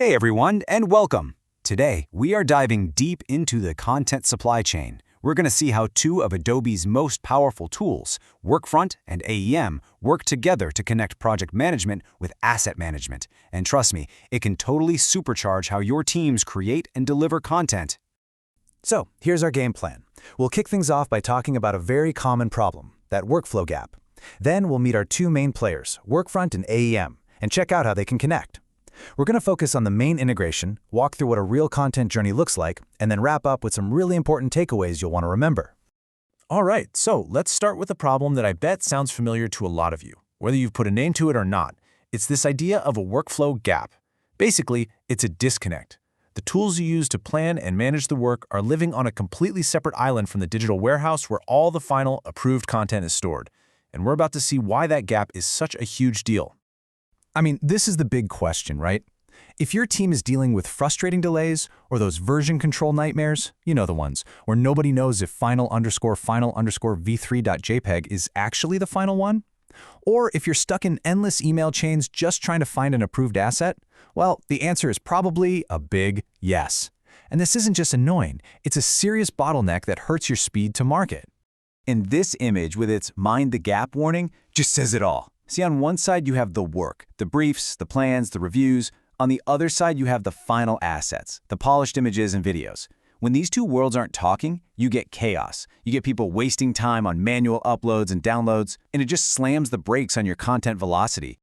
Hey everyone, and welcome! Today, we are diving deep into the content supply chain. We're going to see how two of Adobe's most powerful tools, Workfront and AEM, work together to connect project management with asset management. And trust me, it can totally supercharge how your teams create and deliver content. So, here's our game plan. We'll kick things off by talking about a very common problem, that workflow gap. Then we'll meet our two main players, Workfront and AEM, and check out how they can connect. We're going to focus on the main integration, walk through what a real content journey looks like, and then wrap up with some really important takeaways you'll want to remember. All right, so let's start with a problem that I bet sounds familiar to a lot of you, whether you've put a name to it or not. It's this idea of a workflow gap. Basically, it's a disconnect. The tools you use to plan and manage the work are living on a completely separate island from the digital warehouse where all the final, approved content is stored. And we're about to see why that gap is such a huge deal. I mean, this is the big question, right? If your team is dealing with frustrating delays or those version control nightmares, you know the ones, where nobody knows if final_v3.jpg is actually the final one, or if you're stuck in endless email chains just trying to find an approved asset, well, the answer is probably a big yes. And this isn't just annoying, it's a serious bottleneck that hurts your speed to market. And this image with its mind the gap warning just says it all. See, on one side you have the work, the briefs, the plans, the reviews. On the other side you have the final assets, the polished images and videos. When these two worlds aren't talking, you get chaos. You get people wasting time on manual uploads and downloads, and it just slams the brakes on your content velocity.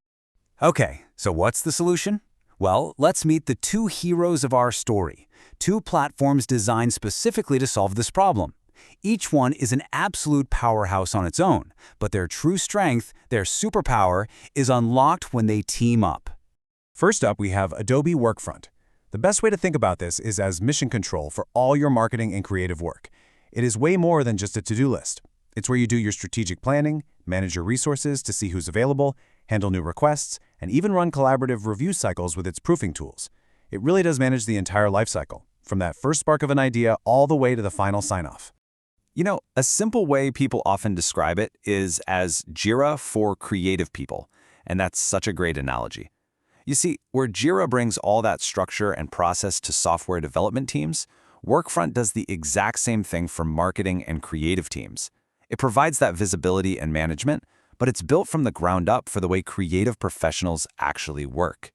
Okay, so what's the solution? Well, let's meet the two heroes of our story, two platforms designed specifically to solve this problem. Each one is an absolute powerhouse on its own, but their true strength, their superpower, is unlocked when they team up. First up, we have Adobe Workfront. The best way to think about this is as mission control for all your marketing and creative work. It is way more than just a to-do list. It's where you do your strategic planning, manage your resources to see who's available, handle new requests, and even run collaborative review cycles with its proofing tools. It really does manage the entire lifecycle, from that first spark of an idea all the way to the final sign-off. You know, a simple way people often describe it is as Jira for creative people, and that's such a great analogy. You see, where Jira brings all that structure and process to software development teams, Workfront does the exact same thing for marketing and creative teams. It provides that visibility and management, but it's built from the ground up for the way creative professionals actually work.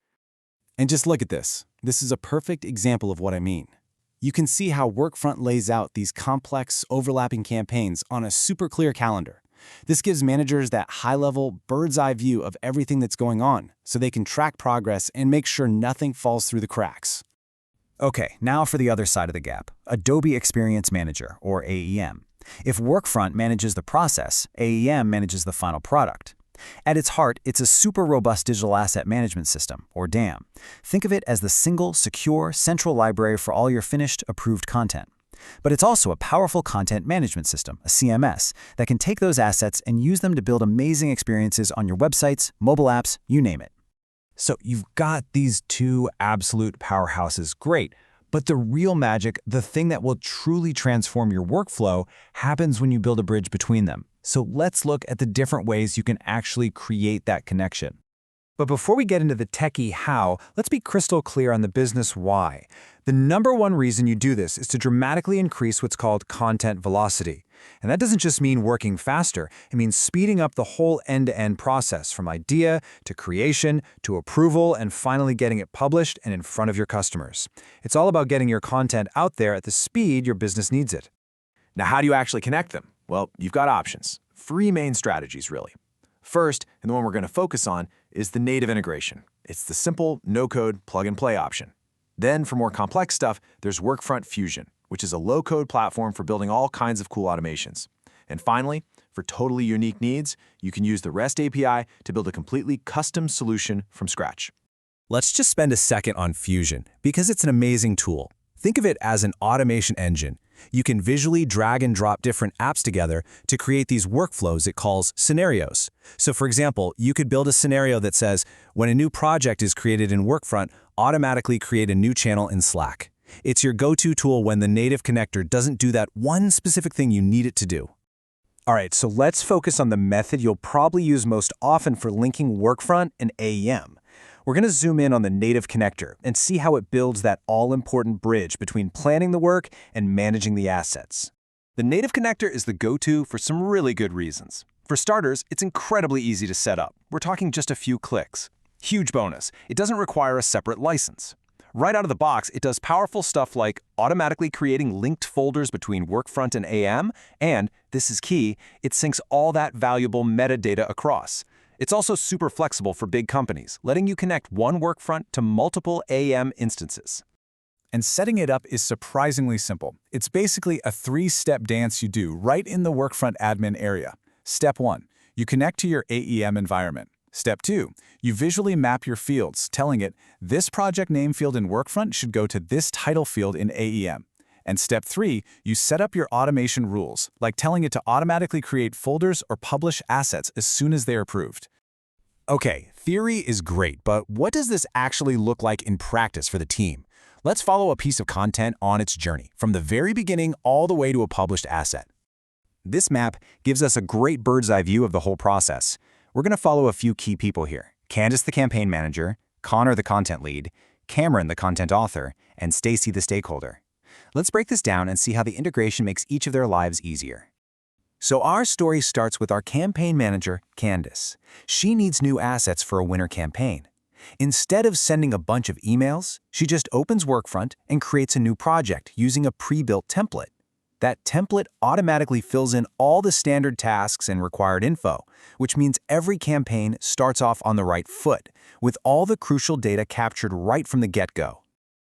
And just look at this. This is a perfect example of what I mean. You can see how Workfront lays out these complex, overlapping campaigns on a super clear calendar. This gives managers that high-level, bird's-eye view of everything that's going on, so they can track progress and make sure nothing falls through the cracks. Okay, now for the other side of the gap, Adobe Experience Manager, or AEM. If Workfront manages the process, AEM manages the final product. At its heart, it's a super robust digital asset management system, or DAM. Think of it as the single, secure, central library for all your finished, approved content. But it's also a powerful content management system, a CMS, that can take those assets and use them to build amazing experiences on your websites, mobile apps, you name it. So you've got these two absolute powerhouses, great. But the real magic, the thing that will truly transform your workflow, happens when you build a bridge between them. So let's look at the different ways you can actually create that connection. But before we get into the techie how, let's be crystal clear on the business why. The number one reason you do this is to dramatically increase what's called content velocity. And that doesn't just mean working faster, it means speeding up the whole end-to-end process from idea to creation to approval and finally getting it published and in front of your customers. It's all about getting your content out there at the speed your business needs it. Now, how do you actually connect them? Well, you've got options. Three main strategies, really. First, and the one we're going to focus on, is the native integration. It's the simple, no-code, plug-and-play option. Then, for more complex stuff, there's Workfront Fusion, which is a low-code platform for building all kinds of cool automations. And finally, for totally unique needs, you can use the REST API to build a completely custom solution from scratch. Let's just spend a second on Fusion, because it's an amazing tool. Think of it as an automation engine. You can visually drag and drop different apps together to create these workflows it calls scenarios. So for example, you could build a scenario that says, when a new project is created in Workfront, automatically create a new channel in Slack. It's your go-to tool when the native connector doesn't do that one specific thing you need it to do. All right, so let's focus on the method you'll probably use most often for linking Workfront and AEM. We're going to zoom in on the native connector and see how it builds that all-important bridge between planning the work and managing the assets. The native connector is the go-to for some really good reasons. For starters, it's incredibly easy to set up. We're talking just a few clicks. Huge bonus, it doesn't require a separate license. Right out of the box, it does powerful stuff like automatically creating linked folders between Workfront and AEM, and, this is key, it syncs all that valuable metadata across. It's also super flexible for big companies, letting you connect one Workfront to multiple AEM instances. And setting it up is surprisingly simple. It's basically a three-step dance you do right in the Workfront admin area. Step 1, you connect to your AEM environment. Step 2, you visually map your fields, telling it, this project name field in Workfront should go to this title field in AEM. And Step 3, you set up your automation rules, like telling it to automatically create folders or publish assets as soon as they're approved. Okay, theory is great, but what does this actually look like in practice for the team? Let's follow a piece of content on its journey, from the very beginning all the way to a published asset. This map gives us a great bird's-eye view of the whole process. We're going to follow a few key people here: Candace, the campaign manager, Connor, the content lead, Cameron, the content author, and Stacy, the stakeholder. Let's break this down and see how the integration makes each of their lives easier. So our story starts with our campaign manager, Candace. She needs new assets for a winter campaign. Instead of sending a bunch of emails, she just opens Workfront and creates a new project using a pre-built template. That template automatically fills in all the standard tasks and required info, which means every campaign starts off on the right foot, with all the crucial data captured right from the get-go.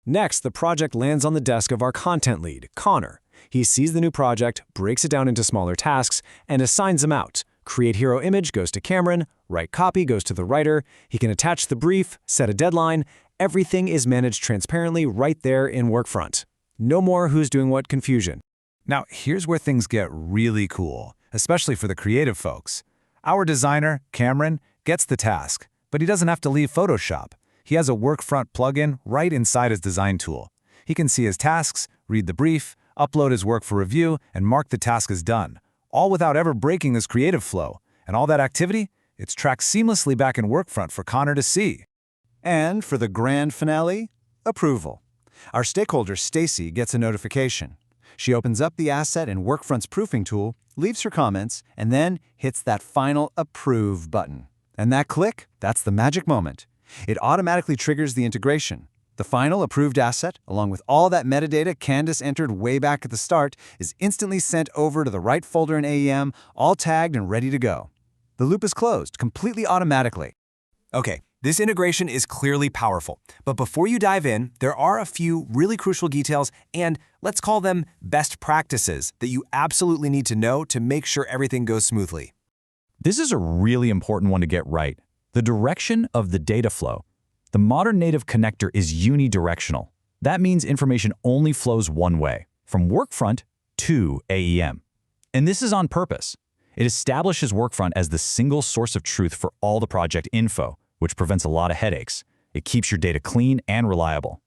Next, the project lands on the desk of our content lead, Connor. He sees the new project, breaks it down into smaller tasks, and assigns them out. Create hero image goes to Cameron, write copy goes to the writer, he can attach the brief, set a deadline. Everything is managed transparently right there in Workfront. No more who's doing what confusion. Now, here's where things get really cool, especially for the creative folks. Our designer, Cameron, gets the task, but he doesn't have to leave Photoshop. He has a Workfront plugin right inside his design tool. He can see his tasks, read the brief, upload his work for review, and mark the task as done, all without ever breaking his creative flow. And all that activity, it's tracked seamlessly back in Workfront for Connor to see. And for the grand finale, approval. Our stakeholder, Stacy, gets a notification. She opens up the asset in Workfront's proofing tool, leaves her comments, and then hits that final Approve button. And that click, that's the magic moment. It automatically triggers the integration. The final approved asset, along with all that metadata Candace entered way back at the start, is instantly sent over to the right folder in AEM, all tagged and ready to go. The loop is closed, completely automatically. Okay, this integration is clearly powerful, but before you dive in, there are a few really crucial details and, let's call them, best practices that you absolutely need to know to make sure everything goes smoothly. This is a really important one to get right: the direction of the data flow. The modern native connector is unidirectional. That means information only flows one way, from Workfront to AEM. And this is on purpose. It establishes Workfront as the single source of truth for all the project info, which prevents a lot of headaches. It keeps your data clean and reliable.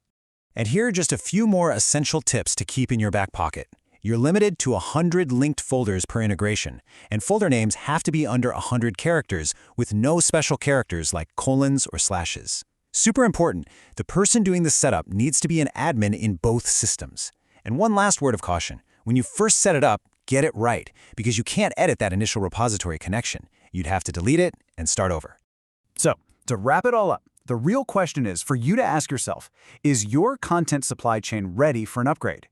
And here are just a few more essential tips to keep in your back pocket. You're limited to 100 linked folders per integration, and folder names have to be under 100 characters with no special characters like colons or slashes. Super important, the person doing the setup needs to be an admin in both systems. And one last word of caution: when you first set it up, get it right, because you can't edit that initial repository connection. You'd have to delete it and start over. So, to wrap it all up, the real question is for you to ask yourself, is your content supply chain ready for an upgrade?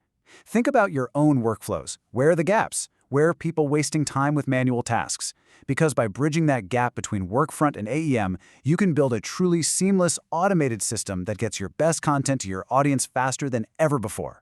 Think about your own workflows. Where are the gaps? Where are people wasting time with manual tasks? Because by bridging that gap between Workfront and AEM, you can build a truly seamless, automated system that gets your best content to your audience faster than ever before.